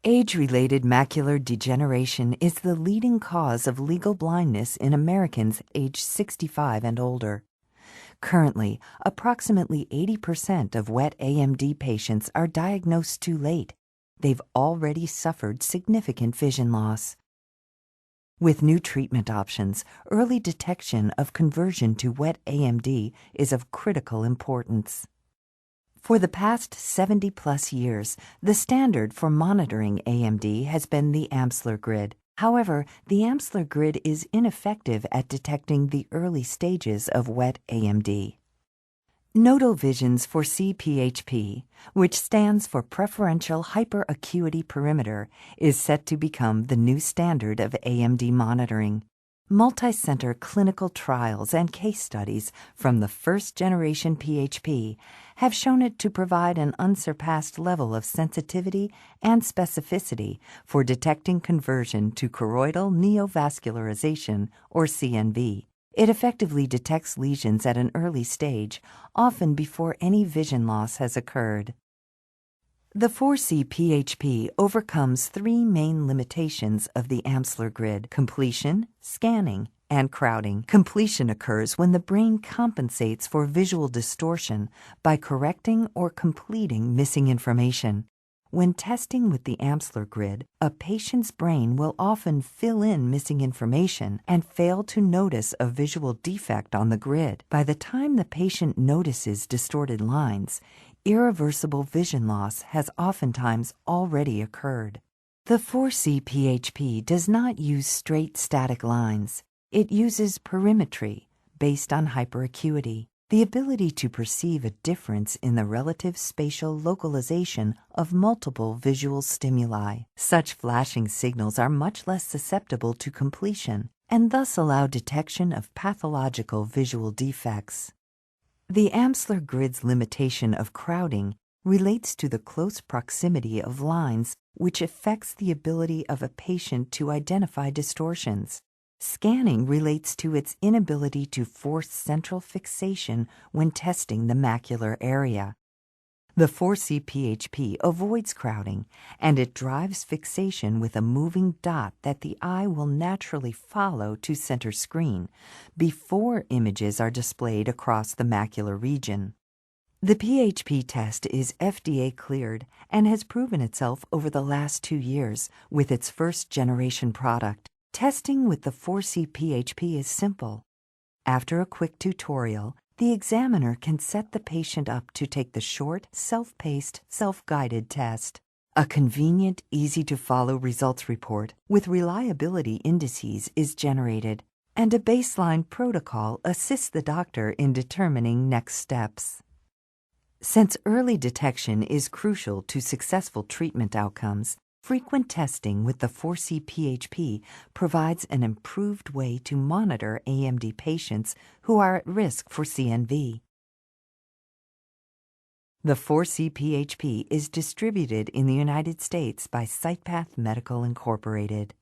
Age-related macular degeneration is the leading cause of legal blindness in Americans aged 65 and older. Currently, approximately 80% of wet AMD patients are diagnosed too late. They've already suffered significant vision loss. With new treatment options, early detection of conversion to wet AMD is of critical importance. For the past 70-plus years, the standard for monitoring AMD has been the Amsler grid. However, the Amsler grid is ineffective at detecting the early stages of wet AMD. Nodal Vision's Foresee PHP, which stands for Preferential Hyperacuity Perimeter, is set to become the new standard of AMD monitoring. Multi-center clinical trials and case studies from the first-generation PHP have shown it to provide an unsurpassed level of sensitivity and specificity for detecting conversion to choroidal neovascularization, or CNV. It effectively detects lesions at an early stage, often before any vision loss has occurred. The Foresee PHP overcomes three main limitations of the Amsler grid: completion, scanning, and crowding. Completion occurs when the brain compensates for visual distortion by correcting or completing missing information. When testing with the Amsler grid, a patient's brain will often fill in missing information and fail to notice a visual defect on the grid. By the time the patient notices distorted lines, irreversible vision loss has oftentimes already occurred. The Foresee PHP does not use straight static lines. It uses perimetry based on hyperacuity, the ability to perceive a difference in the relative spatial localization of multiple visual stimuli. Such flashing signals are much less susceptible to completion and thus allow detection of pathological visual defects. The Amsler grid's limitation of crowding relates to the close proximity of lines, which affects the ability of a patient to identify distortions. Scanning relates to its inability to force central fixation when testing the macular area. The Foresee PHP avoids crowding, and it drives fixation with a moving dot that the eye will naturally follow to center screen before images are displayed across the macular region. The PHP test is FDA cleared and has proven itself over the last 2 years with its first-generation product. Testing with the Foresee PHP is simple. After a quick tutorial, the examiner can set the patient up to take the short, self-paced, self-guided test. A convenient, easy-to-follow results report with reliability indices is generated, and a baseline protocol assists the doctor in determining next steps. Since early detection is crucial to successful treatment outcomes, frequent testing with the Foresee PHP provides an improved way to monitor AMD patients who are at risk for CNV. The Foresee PHP is distributed in the United States by SightPath Medical Incorporated.